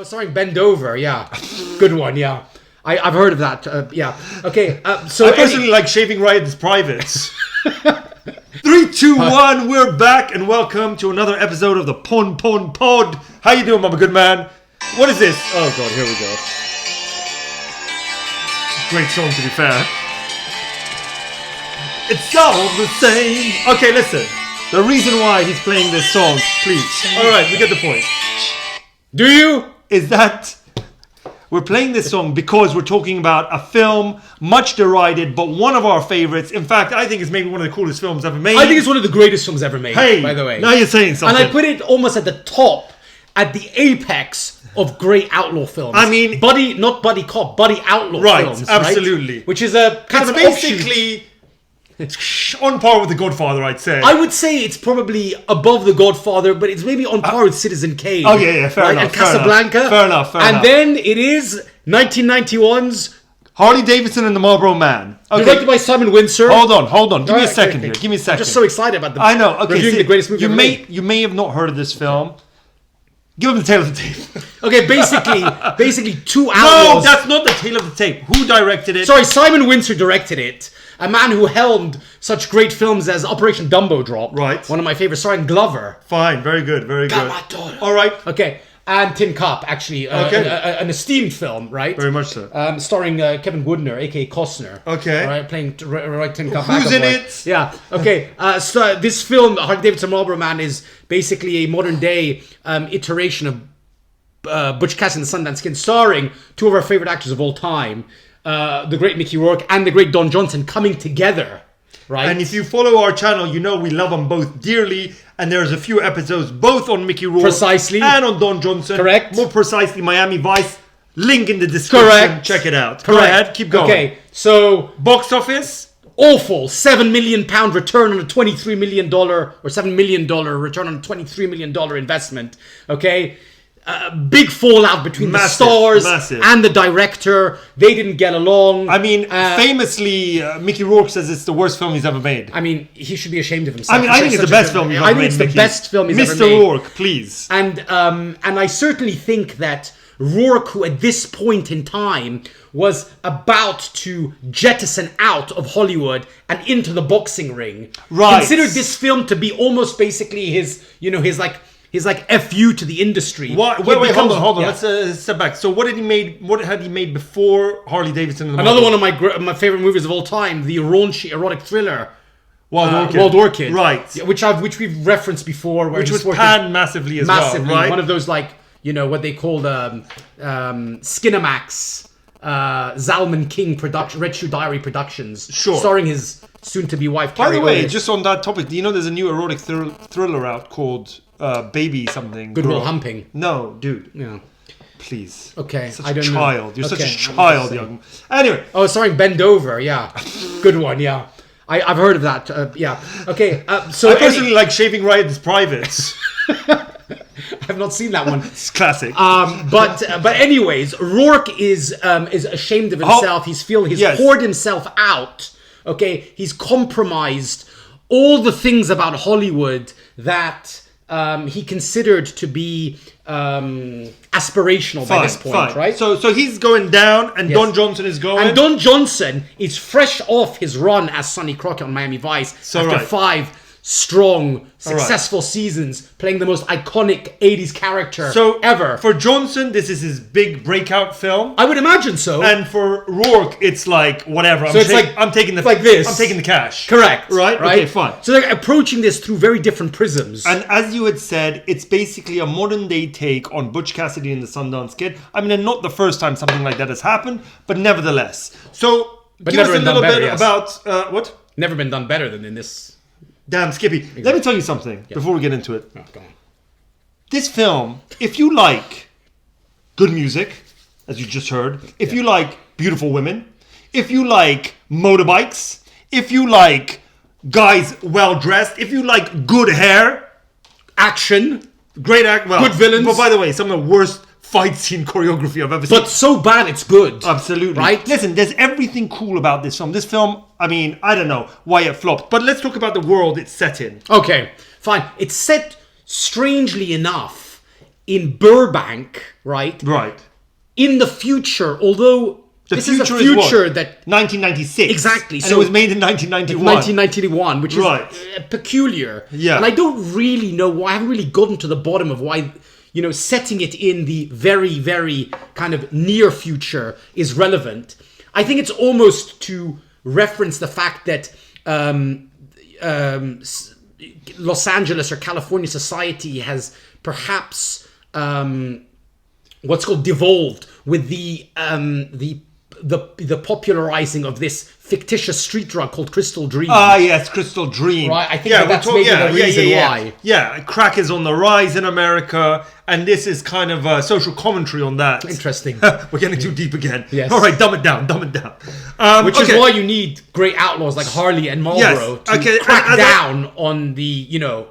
Oh, starring Bend Over, yeah. Good one, yeah. I've heard of that, yeah. Okay, so... I personally like Shaving Riot's Privates. 3, 2, 1, we're back and welcome to another episode of the Pon Pod. How you doing, Mama Good Man? What is this? Oh God, here we go. Great song, to be fair. It's all the same. Okay, listen. The reason why he's playing this song, please. Alright, we get the point. Do you? Is that we're playing this song because we're talking about a film much derided, but one of our favorites. In fact, I think it's maybe one of the coolest films ever made. I think it's one of the greatest films ever made, hey, by the way. Now you're saying something. And I put it almost at the top, at the apex of great outlaw films. I mean... not buddy cop, buddy outlaw films. Right, absolutely. Right? Which is a kind of an basically on par with The Godfather, I'd say. I would say it's probably above The Godfather, but it's maybe on par with Citizen Kane. Oh, yeah, fair enough. And Casablanca. Fair enough. And then it is 1991's Harley Davidson and the Marlboro Man. Okay. Directed by Simon Windsor. Hold on. Give me a second here. Give me a second. I'm just so excited about the I know. Okay, reviewing the greatest movie ever made. You may have not heard of this film. Give them the tail of the tape. Okay, basically two outlaws. No, that's not the tail of the tape. Who directed it? Sorry, Simon Windsor directed it. A man who helmed such great films as Operation Dumbo Drop. Right. One of my favorites, starring Glover. Fine, very good, very Got good. my daughter. All right. Okay, and Tin Cup, actually. An esteemed film, right? Very much so. Starring Kevin Woodner, a.k.a. Costner. Okay. All right, playing right Tin Cup. Who's in boy. it? Yeah, okay. So this film, Harley Davidson Marlboro Man, is basically a modern-day iteration of Butch Cassidy and the Sundance Kid, starring two of our favorite actors of all time, the great Mickey Rourke and the great Don Johnson, coming together, right? And if you follow our channel, you know we love them both dearly. And there's a few episodes both on Mickey Rourke Precisely. and on Don Johnson. Correct. More precisely, Miami Vice. Link in the description. Correct. Check it out. Correct. Go ahead. Keep going. Okay, so Box office. awful £7 million return on a $23 million or $7 million return on a $23 million investment. Okay. Big fallout between the stars and the director. They didn't get along. I mean, famously, Mickey Rourke says it's the worst film he's ever made. I mean, he should be ashamed of himself. I mean, I think it's the best film he's ever made. I think it's the best film he's ever made. Mr. Rourke, please. And I certainly think that Rourke, who at this point in time was about to jettison out of Hollywood and into the boxing ring, considered this film to be almost basically his FU to the industry. Wait, hold on. Yeah. Let's step back. So what had he made before Harley Davidson? Another one of my favorite movies of all time, the raunchy erotic thriller Wild Orchid, right? Which we've referenced before, which was panned massively as well, right? One of those what they call Skinamax, Zalman King production, Red Shoe Diary Productions, starring his soon-to-be wife. By the way, just on that topic, do you know there's a new erotic thriller out called Baby something? Good Will Humping. No, dude. Yeah. Please. Okay. Such a child. Know. You're such a child, young. Anyway. Oh, starring Bend Over. Yeah. Good one. Yeah. I've heard of that. Yeah. Okay. So I personally like Shaving Riot's Privates. I've not seen that one. It's classic. But anyways, Rourke is ashamed of himself. He's poured himself out. Okay. He's compromised all the things about Hollywood that he considered to be aspirational by this point, right? So he's going down, and Don Johnson is going. And Don Johnson is fresh off his run as Sonny Crockett on Miami Vice after 5 strong, successful seasons, playing the most iconic 80s character ever. For Johnson, this is his big breakout film. I would imagine so. And for Rourke, it's like, whatever. I'm taking the cash. Correct. Right? Okay, fine. So they're approaching this through very different prisms. And as you had said, it's basically a modern day take on Butch Cassidy and the Sundance Kid. I mean, not the first time something like that has happened, but nevertheless. So, give us a little bit about, what? Never been done better than in this. Damn, Skippy. Exactly. Let me tell you something before we get into it. Oh, go on. This film, if you like good music, as you just heard, if you like beautiful women, if you like motorbikes, if you like guys well-dressed, if you like good hair, action, good villains. But by the way, some of the worst fight scene choreography I've ever seen. But so bad it's good. Absolutely. Right? Listen, there's everything cool about this film. This film, I mean, I don't know why it flopped. But let's talk about the world it's set in. Okay, fine. It's set, strangely enough, in Burbank, right? Right. In the future, although this is a future that 1996. Exactly. And So it was made in 1991. 1991, which is Right. peculiar. Yeah. And I don't really know why. I haven't really gotten to the bottom of why, setting it in the very, very kind of near future is relevant. I think it's almost to reference the fact that Los Angeles or California society has perhaps what's called devolved with the popularizing of this fictitious street drug called Crystal Dream. Ah, yes, Crystal Dream. Right, I think that's maybe the reason why. Yeah, crack is on the rise in America, and this is kind of a social commentary on that. Interesting. We're getting too deep again. Yes. All right, dumb it down. Which is why you need great outlaws like Harley and Marlboro to crack down on the,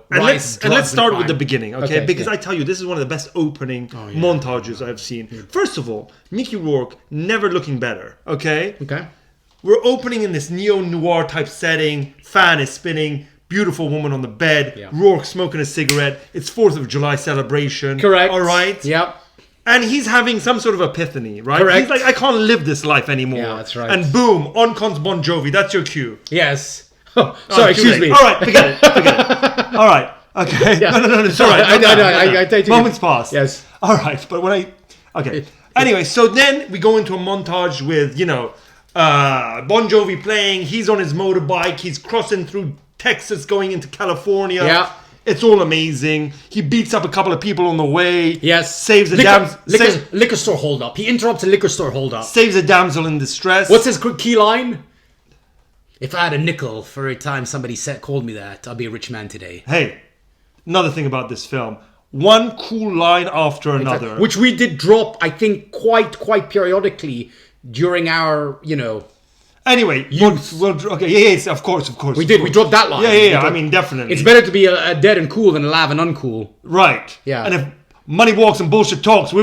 rise. And let's start with the beginning, okay? Because yeah. I tell you, this is one of the best opening montages I've seen. First of all, Mickey Rourke never looking better, okay? Okay. We're opening in this neo-noir type setting. Fan is spinning. Beautiful woman on the bed. Yeah. Rourke smoking a cigarette. It's 4th of July celebration. Correct. All right? Yep. And he's having some sort of epiphany, right? Correct. He's like, I can't live this life anymore. Yeah, that's right. And boom, on comes Bon Jovi. That's your cue. Yes. Oh, sorry, excuse me. All right, forget it. All right. Okay. Yeah. No, it's all right. I take it. Moments pass. Yes. All right. But okay. Anyway, so then we go into a montage with, Bon Jovi playing. He's on his motorbike. He's crossing through Texas going into California. Yeah. It's all amazing. He beats up a couple of people on the way. Yes. Saves a liquor store holdup. He interrupts a liquor store holdup. Saves a damsel in distress. What's his key line? If I had a nickel for every time somebody called me that, I'd be a rich man today. Hey, another thing about this film. One cool line after another. Which we did drop, I think, quite periodically during our, Anyway, yes, of course. We did. We dropped that line. Yeah. I mean, definitely. It's better to be a dead and cool than alive and uncool. Right. Yeah. And if money walks and bullshit talks,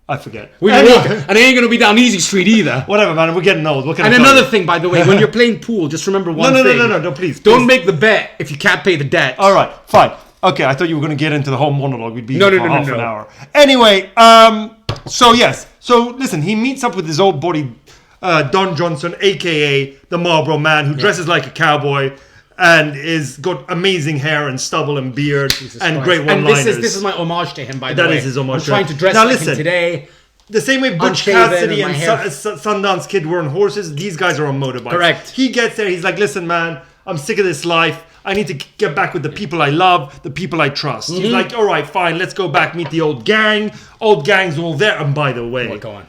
I forget. We walk, and it ain't gonna be down easy street either. Whatever, man. We're getting old. And another thing, by the way, when you're playing pool, just remember one thing. No, please. Don't make the bet if you can't pay the debt. All right, fine. Okay, I thought you were going to get into the whole monologue. We'd be here for half an hour. Anyway, so listen, he meets up with his old buddy, Don Johnson, a.k.a. the Marlboro Man, who dresses like a cowboy and is got amazing hair and stubble and beard and great one-liners. And this is my homage to him, by the way. That is his homage. I'm trying to dress like him today. The same way Butch Cassidy and Sundance Kid were on horses, these guys are on motorbikes. Correct. He gets there, he's like, listen, man, I'm sick of this life. I need to get back with the people I love, the people I trust. Mm-hmm. He's like, all right, fine, let's go back, meet the old gang. Old gang's all there. And by the way, go on.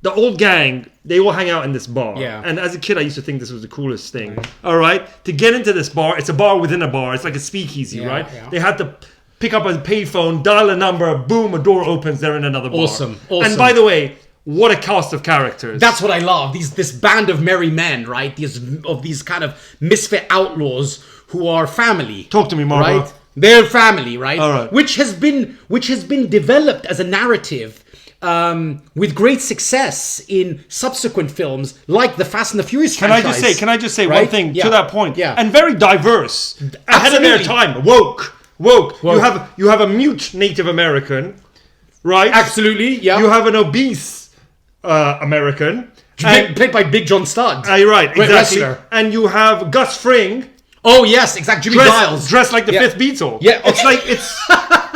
The old gang, they all hang out in this bar. Yeah. And as a kid, I used to think this was the coolest thing. Right. All right? To get into this bar, it's a bar within a bar. It's like a speakeasy, right? Yeah. They had to pick up a payphone, dial a number, boom, a door opens, they're in another bar. Awesome. And by the way, what a cast of characters. That's what I love. This band of merry men, right? These kind of misfit outlaws who are family. Talk to me, Marlboro. Right? They're family, right? All right. Which has been developed as a narrative with great success in subsequent films like the Fast and the Furious franchise. Can I just say right? one thing to that point? Yeah. And very diverse. Ahead of their time. Woke. You have a mute Native American, right? Absolutely, yeah. You have an obese American. Played by Big John Studd. Right, exactly. Wrestler. And you have Gus Fring. Oh, yes, exactly. Jimmy Giles. Dressed like the fifth Beatle. Yeah.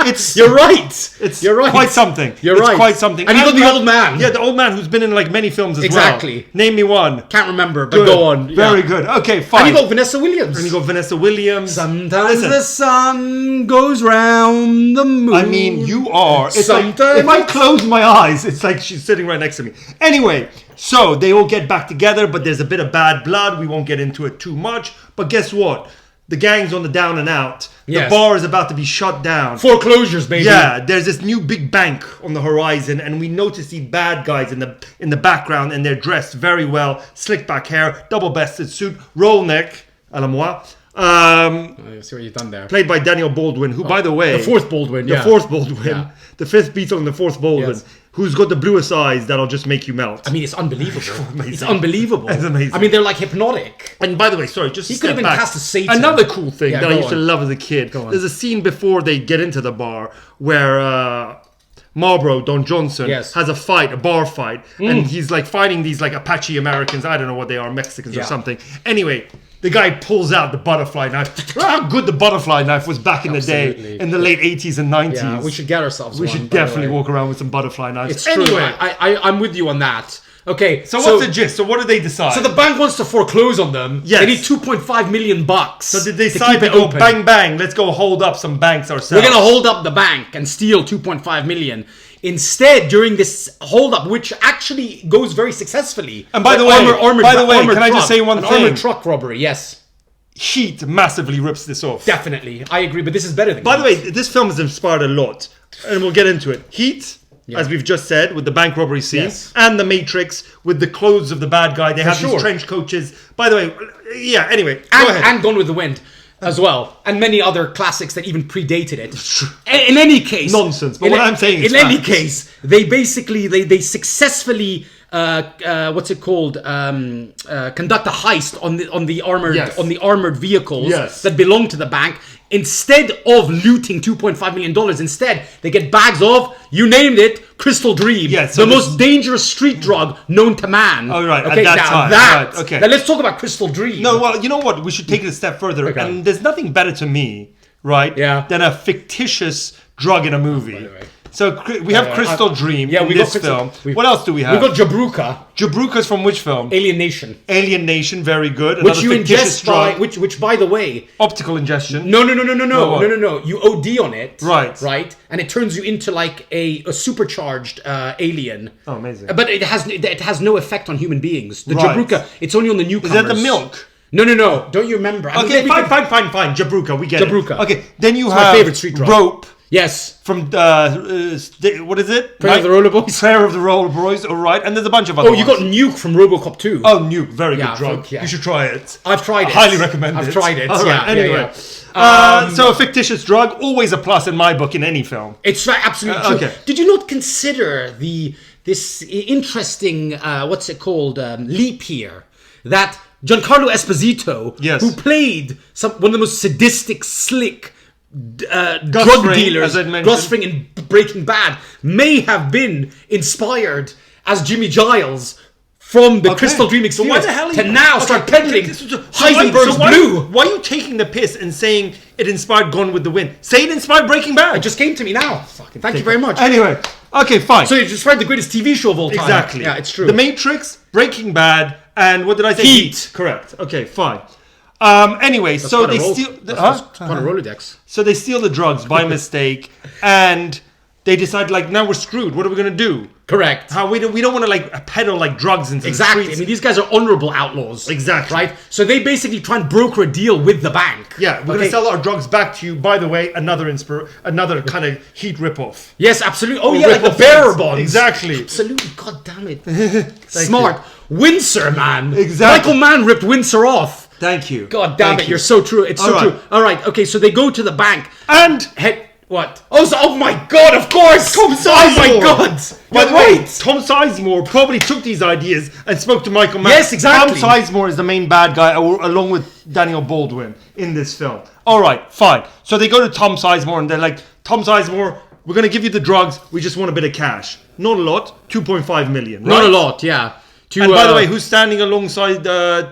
It's You're right. You're right. Quite something. It's quite something. And you got the old man. Yeah, the old man who's been in like many films as well. Exactly. Name me one. Can't remember, but go on. Very good. Okay, fine. And you got Vanessa Williams. Sometimes the sun goes round the moon. I mean, you are. It's like, if I close my eyes, it's like she's sitting right next to me. Anyway, so they all get back together, but there's a bit of bad blood. We won't get into it too much. But guess what? The gang's on the down and out. The bar is about to be shut down. Foreclosures, baby. Yeah, there's this new big bank on the horizon, and we notice these bad guys in the background, and they're dressed very well. Slick back hair, double-bested suit, roll neck, à la moi. I see what you've done there. Played by Daniel Baldwin, who, by the way... The fourth Baldwin, The fourth Baldwin. Yeah. The fifth Beatle and the fourth Baldwin. Yes. Who's got the bluest eyes that'll just make you melt. I mean, it's unbelievable. Amazing. It's unbelievable. It's amazing. I mean, they're like hypnotic. And by the way, sorry, just He to could have step been back. cast as Satan. Another cool thing that I go used to on. love as a kid. Go on. There's a scene before they get into the bar where Marlboro, Don Johnson, Yes. has a bar fight. And he's like fighting these like Apache Americans. I don't know what they are, Mexicans or Yeah. something. Anyway, the guy pulls out the butterfly knife. How good the butterfly knife was back in the day, Absolutely. in the late 80s and 90s. Yeah, we should get ourselves We one, should by the definitely way. walk around with some butterfly knives. It's true. Anyway, I'm with you on that. Okay, so what's the gist? So what do they decide? So the bank wants to foreclose on them. Yes. They need $2.5 million. So did they decide to go bang bang? Let's go hold up some banks ourselves. We're gonna hold up the bank and steal $2.5 million. Instead, during this hold up, which actually goes very successfully. And by the way, can I just say one thing? Armored truck robbery, yes. Heat massively rips this off. Definitely. I agree, but this is better than By the Heat. way, this film has inspired a lot. And we'll get into it. Heat, as we've just said, with the bank robbery scene. Yes. And The Matrix, with the clothes of the bad guy. They have sure. these trench coaches. By the way, yeah, anyway, go ahead. And Gone with the Wind as well. And many other classics that even predated it. In any case... Nonsense, but what I'm saying is in any facts. case, they basically... They successfully... what's it called? Conduct a heist on the armored vehicles Yes. that belong to the bank. Instead of looting $2.5 million, instead they get bags of, you named it, Crystal Dream. Yes, so the most dangerous street drug known to man. Oh, right, at Okay, that now time, that. right, okay. Now let's talk about Crystal Dream. No, well, you know what? We should take it a step further. Okay. And there's nothing better to me, right, Yeah. than a fictitious drug in a movie. the way. So we have Crystal Dream in we got this Crystal- film. What else do we have? We got Jabruka, Jabruka's from which film? Alien Nation, Alien Nation, very good. which Another you fictitious ingest by, drug. which by the way, Optical ingestion. no, what? you OD on it, Right. and it turns you into like a supercharged alien. Oh, amazing. But it has no effect on human beings. The Right. Jabruka, it's only on the newcomers. Is that the milk? No. Don't you remember? I mean, Okay, we fine. could- Jabruka, we get Jabruka. it. Okay, then you my have favorite street drug. Rope Yes. from what is it? Prayer of the Roller Boys. Prayer of the Roller Boys. All right, and there's a bunch of other. Oh, you got Nuke from RoboCop 2. Oh, Nuke, very Yeah, good drug. fuck yeah. You should try it. I've tried it. Highly recommend it. I've tried it. All right, Yeah, anyway. yeah. So a fictitious drug, always a plus in my book in any film. It's absolutely true. okay. Did you not consider this interesting what's it called leap here that Giancarlo Esposito, Yes. who played one of the most sadistic, slick drug Fring, dealers, as I'd mentioned. Gus Fring in Breaking Bad, may have been inspired as Jimmy Giles from the Crystal Dream So why experience the hell are to you- now start peddling Heisenberg's why, Blue. Why are you taking the piss and saying it inspired Gone with the Wind? Say it inspired Breaking Bad. It just came to me now. Fucking thank you very much. Anyway, okay, fine. So you described the greatest TV show of all time. Exactly. Yeah, it's true. The Matrix, Breaking Bad, and what did I say? Heat. Correct. Okay, fine. Anyway, so they steal. That's quite a Rolodex. So they steal the drugs by mistake, and they decide like, now we're screwed. What are we gonna do? Correct. How we don't want to like peddle like drugs into Exactly. the I streets. mean, these guys are honorable outlaws. Exactly. Right? So they basically try and broker a deal with the bank. Yeah, we're gonna sell our drugs back to you. By the way, another kind of Heat ripoff. Yes, absolutely. Oh, Or yeah, like the rip-off bearer things. bonds. Exactly. Absolutely. God damn it. Smart. Windsor, man. Exactly. Michael Mann ripped Windsor off. Thank you. God damn Thank it. you. You're so true. It's so All right. true. All right. Okay, so they go to the bank. And What? Oh my God! Of course. Tom Oh my Sizemore. God! By You're the way, right. Tom Sizemore probably took these ideas and spoke to Michael Mann. Yes, exactly. Tom Sizemore is the main bad guy, along with Daniel Baldwin in this film. All right, fine. So they go to Tom Sizemore and they're like, Tom Sizemore, we're going to give you the drugs. We just want a bit of cash. Not a lot. 2.5 million. Not right? a lot. Yeah. And by the way, who's standing alongside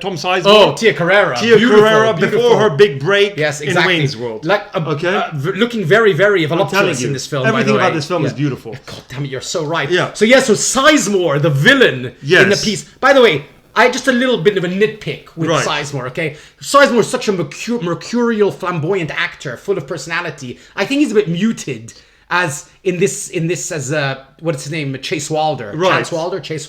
Tom Sizemore? Oh, Tia Carrera. Tia Carrera Beautiful. before her big break Yes, exactly. in Wayne's World. Like, Okay. looking very, very telling voluptuous you, in this film. everything by the about way. this film is Yeah. beautiful. God damn it, you're so right. Yeah. So Sizemore, the villain Yes. in the piece. By the way, I just a little bit of a nitpick with Right. Sizemore. Okay, Sizemore is such a mercurial, flamboyant actor, full of personality. I think he's a bit muted. As in this as what's his name, Chase Wilder, Right. Chase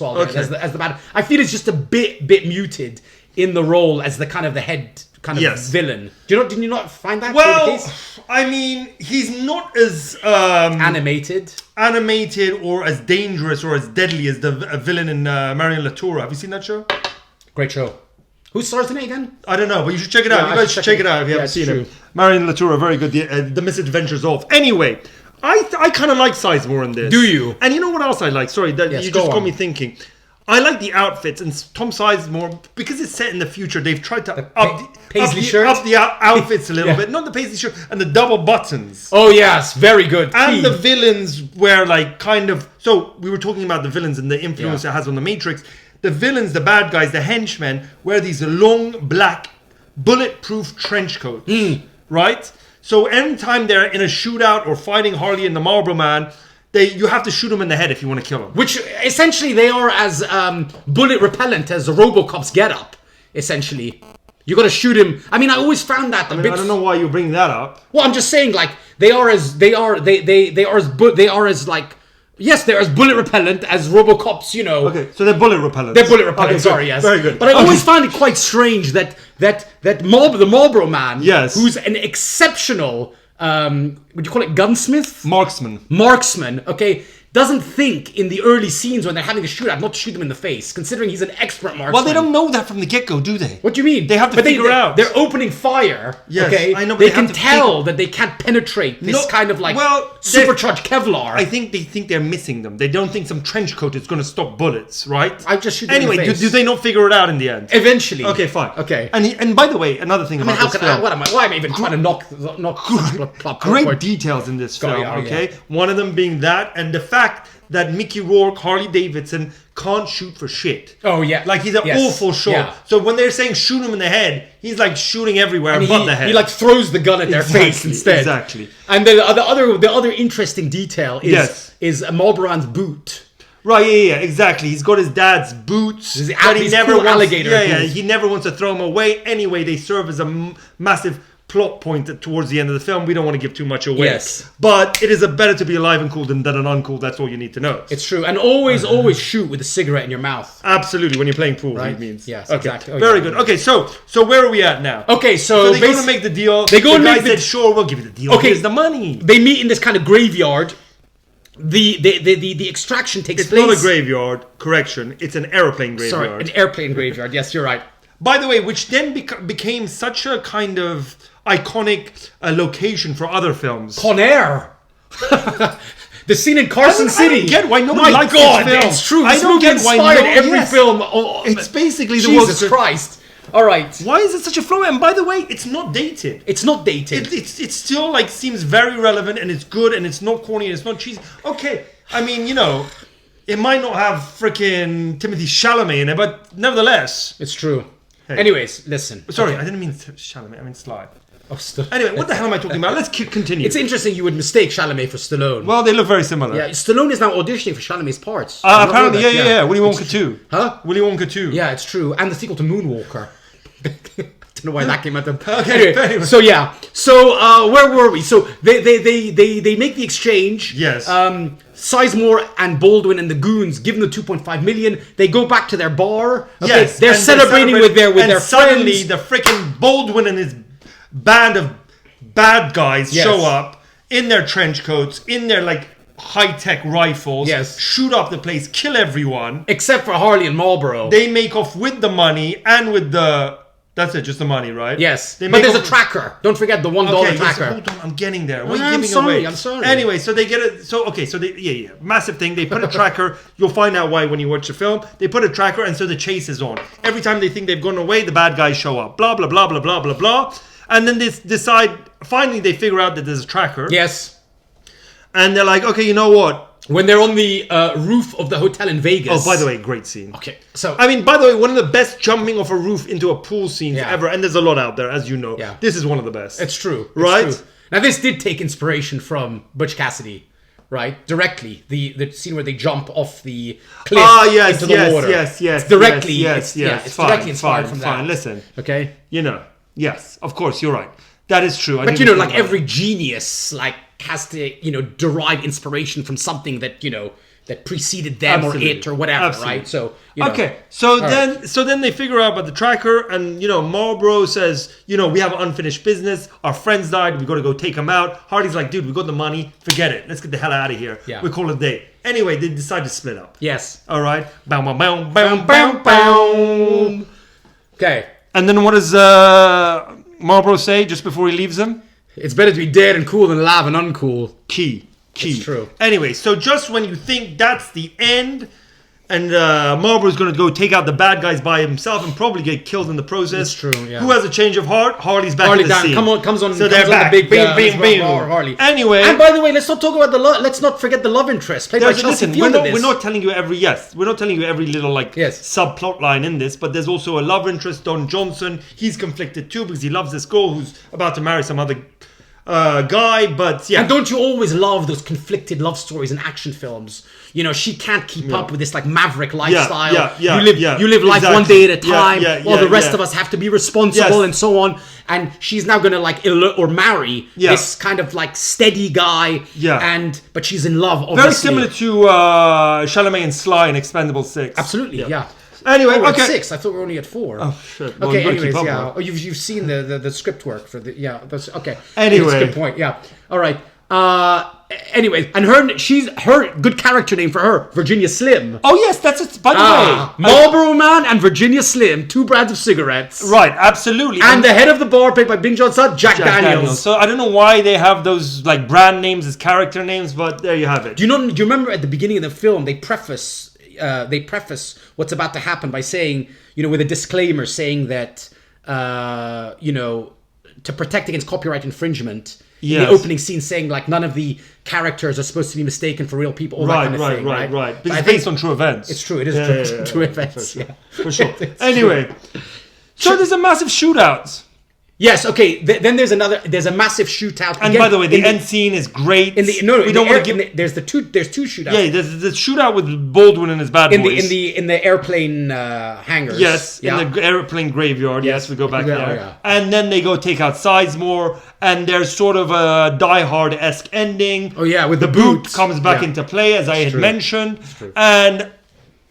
Wilder, Okay. as the bad. I feel it's just a bit muted in the role as the kind of the head kind of Yes. villain. Did you not find that to be the Well, case? I mean, he's not as Animated. animated or as dangerous or as deadly as the villain in Marion Latour. Have you seen that show? Great show. Who stars in it again? I don't know, but you should check it out. Yeah, You guys should check it out if you haven't it's seen true. it. Marion Latour, very good. The Misadventures of. Anyway, I kind of like Sizemore in this. Do you? And you know what else I like? Sorry, that Yes, you go just got on. me thinking. I like the outfits, and Tom Sizemore, because it's set in the future, they've tried to paisley shirt? up the outfits a little bit. Not the paisley shirt, and the double buttons. Oh yes, very good. And Key. the villains were like kind of... So we were talking about the villains and the influence Yeah. it has on the Matrix. The villains, the bad guys, the henchmen, wear these long, black, bulletproof trench coats. Right? So anytime they're in a shootout or fighting Harley and the Marlboro Man, you have to shoot them in the head if you want to kill them. Which essentially they are as bullet repellent as Robocop's getup. Essentially, you got to shoot him. I mean, I always found that a bit. I don't know why you bring that up. Well, I'm just saying, like they are as like. Yes, they're as bullet repellent as Robocop's, you know. Okay, so they're bullet repellent. They're bullet repellent, Okay, sorry, good. yes. Very good. But I always found it quite strange that the Marlboro Man, Yes. who's an exceptional, would you call it gunsmith? Marksman, okay, doesn't think in the early scenes when they're having a shootout not to shoot them in the face, considering he's an expert marksman. Well, they don't know that from the get-go, do they? What do you mean? They have to figure out. They're opening fire. Yes, okay, I know, but they they have can to tell that they can't penetrate this No, kind of like well, supercharged Kevlar. I think they think they're missing them. They don't think some trench coat is going to stop bullets, right? I just shoot them in anyway, the face. do they not figure it out in the end? Eventually. Okay, fine. Okay. And by the way, another thing I mean, about how this can I? film, Why am I even trying to knock great details in this film. yeah, Okay, yeah. one of them being that, and the fact that Mickey Rourke, Harley Davidson, can't shoot for shit. Oh yeah, Like he's an Yes. awful shot. Yeah. So when they're saying shoot him in the head, he's like shooting everywhere And but the head. he like throws the gun at their Exactly, face instead. exactly. And then the other interesting detail is Yes. is Marlboro Man's boot. Right, yeah, exactly. He's got his dad's boots. These but he these never cool wants, alligator yeah, boots. he never wants to throw them away. Anyway, they serve as a massive plot point towards the end of the film. We don't want to give too much away. Yes. But it is better to be alive and cool than an uncool. That's all you need to know. It's true, and always shoot with a cigarette in your mouth. Absolutely, when you're playing pool, Right? it means. Yes, okay. exactly. Oh, Very yeah. good. Okay, so where are we at now? Okay, So so they go to make the deal. They go the and guy make the- said, sure, we'll give you the deal. Okay. Here's the money. they meet in this kind of graveyard. The extraction takes It's place. not a graveyard. Correction. It's an airplane Sorry, graveyard. an airplane graveyard. Yes, you're right. By the way, which then became such a kind of iconic location for other films. Con Air. The scene in Carson I City. don't get why nobody My likes God, this film. it's true. I This don't movie get why inspired every yes. film. It's basically the Jesus world's... Christ. All right. Why is it such a flow? And by the way, it's not dated. It's not dated. It still like seems very relevant, and it's good, and it's not corny, and it's not cheesy. Okay, I mean, you know, it might not have freaking Timothy Chalamet in it, but nevertheless. It's true. Hey. Anyways, listen. Sorry, Okay. I didn't mean Chalamet. I mean Sly. Oh, Anyway, what the hell am I talking about? Let's continue. It's interesting you would mistake Chalamet for Stallone. Well, they look very similar. Yeah, Stallone is now auditioning for Chalamet's parts. Did you not know Apparently, that? yeah. Willy Wonka 2. Huh? Willy Wonka 2. Yeah, it's true. And the sequel to Moonwalker. Don't know why that came out. Okay, anyway. So yeah. So where were we? So they make the exchange. Yes. Sizemore and Baldwin and the goons give them the 2.5 million. They go back to their bar. Okay, Yes. they're and celebrating with their suddenly friends. the freaking Baldwin and his band of bad guys Yes. show up in their trench coats, in their like high-tech rifles, Yes. shoot up the place, kill everyone. Except for Harley and Marlboro. They make off with the money and with the... That's it, just the money, right? Yes. They But make there's a off- tracker. Don't forget the $1 Okay, tracker. hold on, I'm getting there. What are you I'm giving sorry, away? I'm sorry. Anyway, so they get it. So they massive thing. They put a tracker. You'll find out why when you watch the film. They put a tracker, and so the chase is on. Every time they think they've gone away, the bad guys show up. Blah blah blah blah blah blah blah. And then they decide. Finally, they figure out that there's a tracker. Yes. And they're like, okay, you know what? When they're on the roof of the hotel in Vegas. Oh, by the way, great scene. Okay, so I mean, by the way, one of the best jumping off a roof into a pool scenes Yeah. ever. And there's a lot out there, as you know. Yeah. This is one of the best. it's true, it's Right? true. Now this did take inspiration from Butch Cassidy, right? Directly, the scene where they jump off the cliff Yes, into the water. yes. It's directly, yes. it's Fine, directly inspired fine, from fine. that. Listen, Okay, you know, yes, of course, you're right. That is true. but you know, like every genius, like has to derive inspiration from something that that preceded them Absolutely. or it or whatever, Absolutely. right? So Okay, so right. then they figure out about the tracker, and Marlboro says, we have unfinished business. Our friends died. We got to go take them out. Hardy's like, dude, we got the money. Forget it. Let's get the hell out of here. Yeah. We call it a day. Anyway, they decide to split up. Yes. All right. Bow, bow, bow, bow, bow, bow. Okay. And then what does Marlboro say just before he leaves him? It's better to be dead and cool than alive and uncool. Key. It's true. Anyway, so just when you think that's the end, and Marlboro's going to go take out the bad guys by himself and probably get killed in the process. That's true, yeah. Who has a change of heart? Harley's back in the scene. Comes on So they're back. the big Bing. Harley. Anyway. And by the way, let's not talk about let's not forget the love interest played by Chelsea Field in this. We're not telling you every little subplot line in this, but there's also a love interest. Don Johnson, he's conflicted too because he loves this girl who's about to marry some other guy, but yeah. And don't you always love those conflicted love stories in action films? You know, she can't keep up with this like maverick lifestyle. You live life one day at a time, while the rest of us have to be responsible and so on. And she's now gonna like marry this kind of like steady guy. But she's in love. Obviously. Very similar to Chalamet and Sly in Expendables 6. Absolutely, yeah. Anyway, we're at 6. I thought we were only at 4. Oh shit. Well, okay. Anyways, yeah. Oh, you've seen the script work for the That's okay. Anyway, that's a good point. Yeah. All right. Anyway, and her good character name for her, Virginia Slim. Oh yes, that's it. By the way, Marlboro Man and Virginia Slim, 2 brands of cigarettes. Right. Absolutely. And the head of the bar, played by Bing Johnson, Jack Daniels. So I don't know why they have those like brand names as character names, but there you have it. Do you remember at the beginning of the film they preface what's about to happen by saying, with a disclaimer saying that, to protect against copyright infringement. In the opening scene saying like none of the characters are supposed to be mistaken for real people, all that kind of thing. Right. Because it's based on true events. It's true. It is true events. For sure. Anyway, so there's a massive shootout. Yes. Okay. Then there's a massive shootout. And by the way, the end scene is great. There's two shootouts. Yeah, there's the shootout with Baldwin and his bad boys. In the airplane hangars. Yes, in the airplane graveyard. Yes, we go back there. Yeah. And then they go take out Sizemore, and there's sort of a Die Hard-esque ending. Oh yeah, with the boot comes back into play, as I had mentioned, and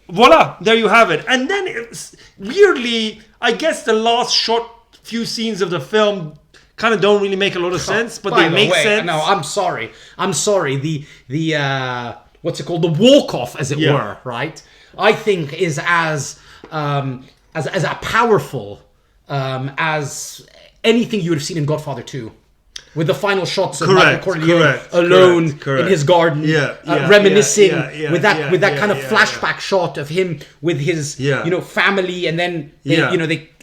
voila, there you have it. And then it's weirdly, I guess the last few scenes of the film kind of don't really make a lot of sense, but they make sense. No, I'm sorry. The what's it called? The walk-off, as it were, right? I think is as powerful as anything you would have seen in Godfather 2. With the final shots of Michael Corleone alone in his garden, reminiscing with that kind of flashback shot of him with his family, and then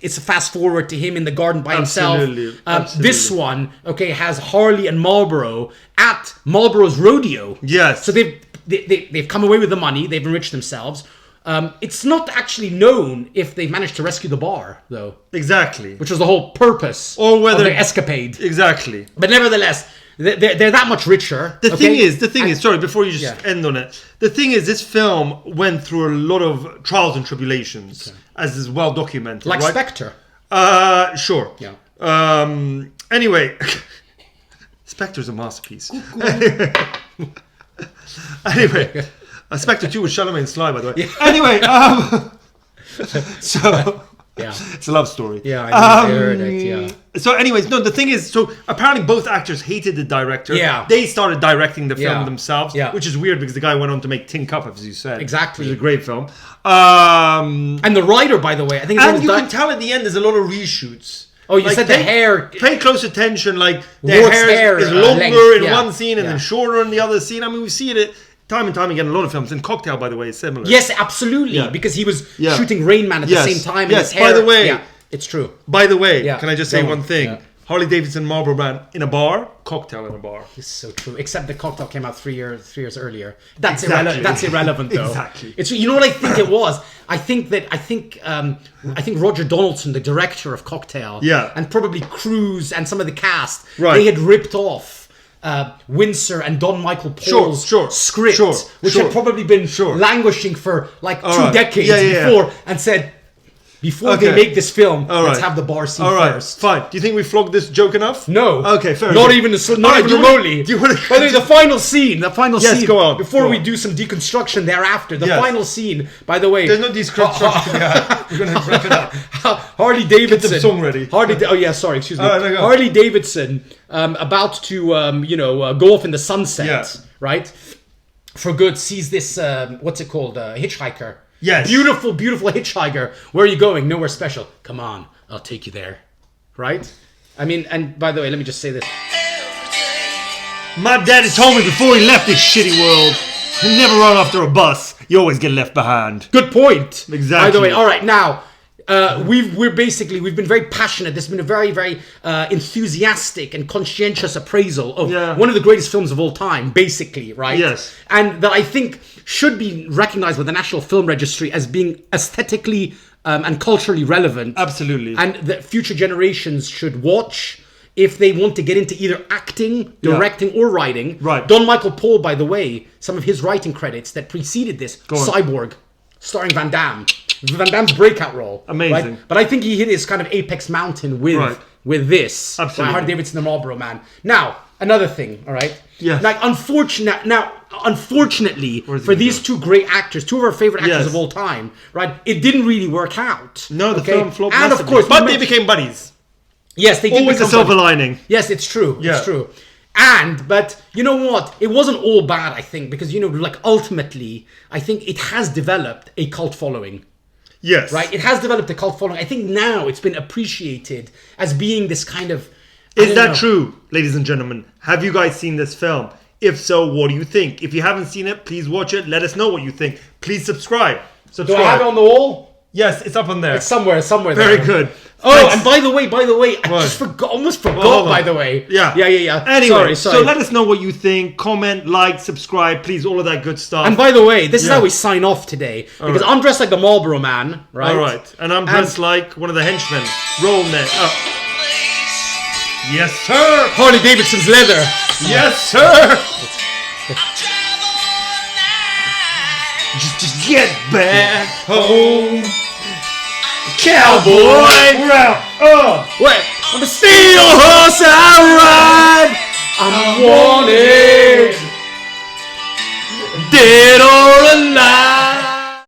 it's a fast forward to him in the garden by himself. Absolutely. This one has Harley and Marlboro at Marlboro's rodeo. Yes. So they've come away with the money. They've enriched themselves. It's not actually known if they've managed to rescue the bar, though. Exactly. Which was the whole purpose of their escapade. Exactly. But nevertheless, they're that much richer. The thing is, sorry, before you just end on it. The thing is, this film went through a lot of trials and tribulations, as is well documented. Like Spectre. Sure. Yeah. Anyway, Spectre's a masterpiece. Anyway. Spectre 2 with Chalamet and Sly, by the way. Yeah. Anyway, so it's a love story. Yeah, I heard it. Yeah. So, anyways, no. The thing is, so apparently both actors hated the director. Yeah. They started directing the film themselves. Yeah. Which is weird because the guy went on to make Tin Cup, as you said. Exactly. Which is a great film. And the writer, by the way, I think. And you can tell at the end there's a lot of reshoots. Oh, you said the hair. Pay close attention. Like their hair is longer in one scene and then shorter in the other scene. I mean, we see it. Time and time again, a lot of films. And Cocktail, by the way, is similar. Yes, absolutely. Because he was shooting Rain Man at the same time. And his hair, by the way, it's true. By the way, can I just say one thing? Yeah. Harley Davidson, Marlboro Man in a bar, Cocktail in a bar. It's so true. Except the Cocktail came out 3 years earlier. That's irrelevant, though. Exactly. It's what I think it was. I think Roger Donaldson, the director of Cocktail, and probably Cruise and some of the cast, they had ripped off Windsor and Don Michael Paul's script, which had probably been languishing for like 2 decades before, and said, before they make this film, let's have the bar scene first. Fine. Do you think we flogged this joke enough? No. Okay, fair not enough. Even remotely. By the way, the final scene. Yes, go on. Before we do some deconstruction thereafter, the final scene, by the way. There's no deconstruction to be had. We're going to wrap it up. Harley Davidson. Get the song ready. Excuse me. Harley Davidson, about to, go off in the sunset, right? For good, sees this, what's it called? Hitchhiker. Yes. Beautiful, beautiful hitchhiker. Where are you going? Nowhere special. Come on. I'll take you there. Right? I mean, and by the way, let me just say this. My daddy told me before he left this shitty world, never run after a bus. You always get left behind. Good point. Exactly. By the way, all right, now, we've been very passionate. There's been a very, very enthusiastic and conscientious appraisal of one of the greatest films of all time, basically, right? Yes. And that I think should be recognized by the National Film Registry as being aesthetically and culturally relevant. Absolutely. And that future generations should watch if they want to get into either acting, directing, or writing. Right. Don Michael Paul, by the way, some of his writing credits that preceded this, Cyborg, starring Van Damme. Van Damme's breakout role. Amazing. Right? But I think he hit his kind of apex mountain with this. Absolutely. Harley Davidson, the Marlboro Man. Now, another thing, all right? Yes. Like, unfortunately, for these two great actors, two of our favorite actors of all time, right, it didn't really work out. No, the film flopped And massively. of course, but they became buddies. Yes, they did. Always a become silver buddies. lining. Yes, it's true. Yeah. It's true. But you know what? It wasn't all bad, I think, because, like, ultimately, I think it has developed a cult following. Yes. Right? It has developed a cult following. I think now it's been appreciated as being this kind of... Is that true, ladies and gentlemen? Have you guys seen this film? If so, what do you think? If you haven't seen it, please watch it. Let us know what you think. Please subscribe. Do I have it on the wall? Yes, it's up on there. It's somewhere Very there. good. Oh, Thanks. and by the way, I just almost forgot, by the way. Yeah. Sorry. Anyway, so let us know what you think. Comment, like, subscribe, please, all of that good stuff. And by the way, this is how we sign off today. Because I'm dressed like the Marlboro Man, right? All right. And I'm dressed like one of the henchmen. Roll net. Yes, sir. Harley Davidson's leather. Yes, sir. Just to get back home. Cowboy. We're out. Wait. On the steel horse I ride. I'm wanted. Dead or alive.